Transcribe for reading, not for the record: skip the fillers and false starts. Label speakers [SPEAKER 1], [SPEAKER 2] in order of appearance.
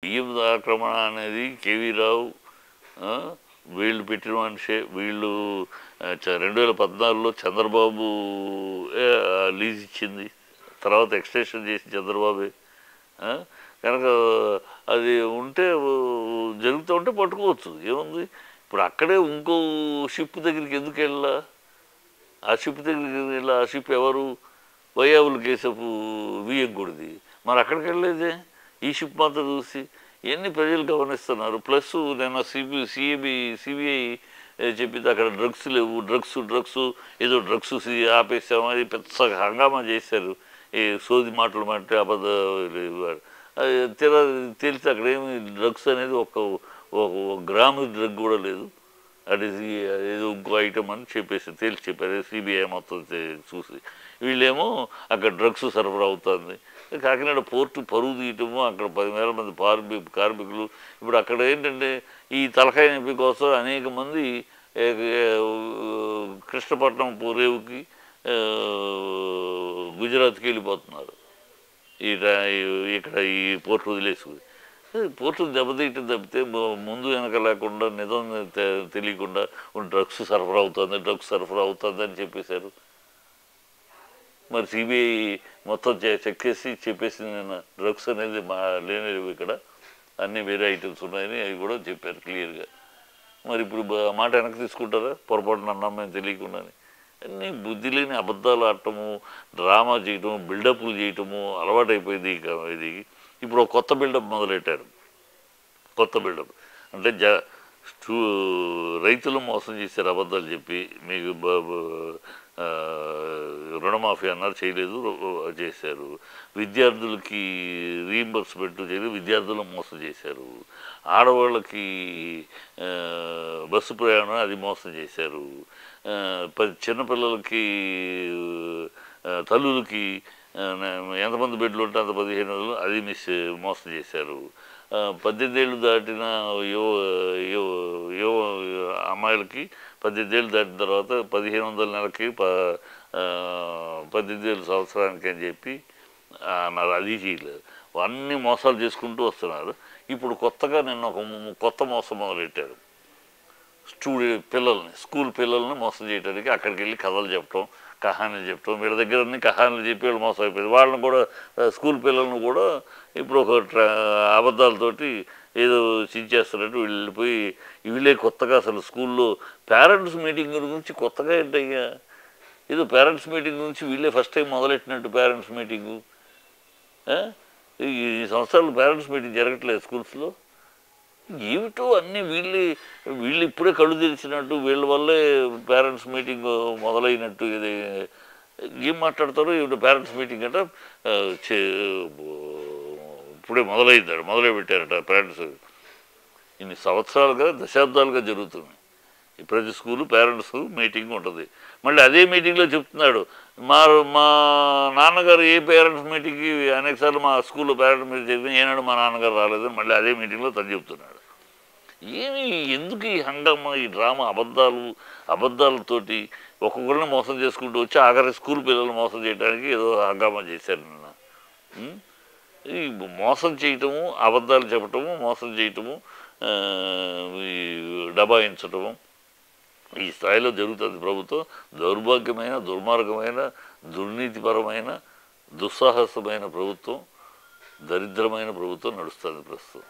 [SPEAKER 1] బియ్యం ఆక్రమణ అనేది కేవీ రావు వీళ్ళు పెట్టిన మనిషే. వీళ్ళు 2014లో చంద్రబాబు లీజ్ ఇచ్చింది, తర్వాత ఎక్స్టెన్షన్ చేసి చంద్రబాబే. కనుక అది ఉంటే జరుగుతూ ఉంటే పట్టుకోవచ్చు, ఏముంది. ఇప్పుడు అక్కడే ఇంకో షిప్ దగ్గరికి ఎందుకు వెళ్ళా? ఆ షిప్ దగ్గరికి వెళ్ళా. ఆ షిప్ ఎవరు? వైయావుల కేసపు వియ్యంకుడిది. మరి అక్కడికి వెళ్ళలేదే, ఈ షిప్ మాత్రం చూసి. ఇవన్నీ ప్రజలు గమనిస్తున్నారు. ప్లస్ నేను సిబిఐ చెప్పింది అక్కడ డ్రగ్స్ లేవు, డ్రగ్స్ ఏదో డ్రగ్స్ ఆపేసాము, అది పెద్ద హంగామా చేశారు. ఈ సోది మాటలు మాట అబద్ధ తెలిసి అక్కడ ఏమి డ్రగ్స్ అనేది ఒక గ్రాము డ్రగ్ కూడా లేదు. అది ఏదో ఇంకో ఐటమ్ అని తేల్చి చెప్పారు సిబిఐ మొత్తం చూసి. వీళ్ళేమో అక్కడ డ్రగ్స్ సరఫరా అవుతుంది. కాకినాడ పోర్టు పరువు తీయటము, అక్కడ 10,000 మంది కార్మికులు. ఇప్పుడు అక్కడ ఏంటంటే ఈ తలకాయ నొప్పి కోసం అనేక మంది కృష్ణపట్నం రేవుకి గుజరాత్కి వెళ్ళిపోతున్నారు. ఇక్కడ ఈ పోర్టు వదిలేసుకుని. పోర్టు దెబ్బతీయటం తప్పితే ముందు వెనక లేకుండా నిజం తెలియకుండా డ్రగ్స్ సరఫరా అవుతుంది అని చెప్పేశారు. మరి సిబిఐ మొత్తం చెక్ చేసి చెప్పేసింది నిన్న, డ్రగ్స్ అనేది లేనివి ఇక్కడ, అన్నీ వేరే ఐటమ్స్ ఉన్నాయని అవి కూడా చెప్పారు క్లియర్గా. మరి ఇప్పుడు మాట వెనక్కి తీసుకుంటారా? పొరపాటున అన్నామని తెలియకుండానే. అన్నీ బుద్ధి లేని అబద్ధాలు ఆడటము, డ్రామా చేయటము, బిల్డప్లు చేయటము అలవాటైపోయింది. ఇది ఇప్పుడు ఒక కొత్త బిల్డప్ మొదలెట్టారు. కొత్త బిల్డప్ అంటే రైతులు మోసం చేశారు అబద్ధాలు చెప్పి. మీకు రుణమాఫీ అన్నారు, చేయలేదు, చేశారు. విద్యార్థులకి రీయింబర్స్మెంట్ చేయలేదు, విద్యార్థులను మోసం చేశారు. ఆడవాళ్ళకి బస్సు ప్రయాణం అది మోసం చేశారు. చిన్నపిల్లలకి తల్లులకి ఎంతమంది బెడ్లు ఉంటే అంత 15 అది మోసం చేశారు. 18 ఏళ్ళు దాటిన అమ్మాయిలకి 18 ఏళ్ళు దాటిన తర్వాత 1,500 నెలకి 18 సంవత్సరానికి అని చెప్పి అన్నారు. అది చేయలేదు. అన్నీ మోసాలు చేసుకుంటూ వస్తున్నారు. ఇప్పుడు కొత్తగా నిన్న ఒక కొత్త మోసం మొదలెట్టారు. స్కూల్ పిల్లల్ని మోసం చేయడానికి అక్కడికి వెళ్ళి కథలు చెప్పడం, కహానీలు చెప్పడం. వీళ్ళ దగ్గర అన్ని కహానీలు చెప్పి వీళ్ళు మోసం అయిపోయింది. వాళ్ళని కూడా స్కూల్ పిల్లలను కూడా ఇప్పుడు ఒక అబద్ధాలతోటి ఏదో చించేస్తున్నట్టు వెళ్ళిపోయి వీళ్ళే కొత్తగా అసలు స్కూల్లో పేరెంట్స్ మీటింగ్ గురించి కొత్తగా ఏంటయ్యా, ఏదో పేరెంట్స్ మీటింగ్ గురించి వీళ్ళే ఫస్ట్ టైం మొదలెట్టినట్టు పేరెంట్స్ మీటింగు. ఈ సంవత్సరాలు పేరెంట్స్ మీటింగ్ జరగట్లేదు స్కూల్స్లో. ఏమిటో అన్నీ వీళ్ళు ఇప్పుడే కళ్ళు తెరిచినట్టు, వీళ్ళ వల్లే పేరెంట్స్ మీటింగ్ మొదలైనట్టు. ఇది ఏం మాట్లాడతారో ఏమిటో పేరెంట్స్ మీటింగ్ అంటే ఇప్పుడే మొదలై పెట్టారట పేరెంట్స్. ఇన్ని సంవత్సరాలుగా దశాబ్దాలుగా జరుగుతుంది. ప్రతి స్కూలు పేరెంట్స్ మీటింగ్ ఉంటుంది. మళ్ళీ అదే మీటింగ్లో చెప్తున్నాడు, మా నాన్నగారు ఏ పేరెంట్స్ మీటింగ్కి అనేకసార్లు మా స్కూల్లో పేరెంట్స్ మీటింగ్ చెప్పిన ఏనాడు మా నాన్నగారు రాలేదని మళ్ళీ అదే మీటింగ్లో తను చెప్తున్నాడు. ఎందుకు ఈ హంగామా, ఈ డ్రామా, అబద్ధాలతోటి ఒక్కొక్కరిని మోసం చేసుకుంటూ వచ్చి ఆఖరి స్కూల్ పిల్లలు మోసం చేయడానికి ఏదో హంగామా చేశారు నిన్న. ఈ మోసం చేయటము, అబద్ధాలు చెప్పటము, మోసం చేయటము, డబాయించటము ఈ స్థాయిలో జరుగుతుంది ప్రభుత్వం. దౌర్భాగ్యమైన, దుర్మార్గమైన, దుర్నీతిపరమైన, దుస్సాహసమైన ప్రభుత్వం, దరిద్రమైన ప్రభుత్వం నడుస్తుంది ప్రస్తుతం.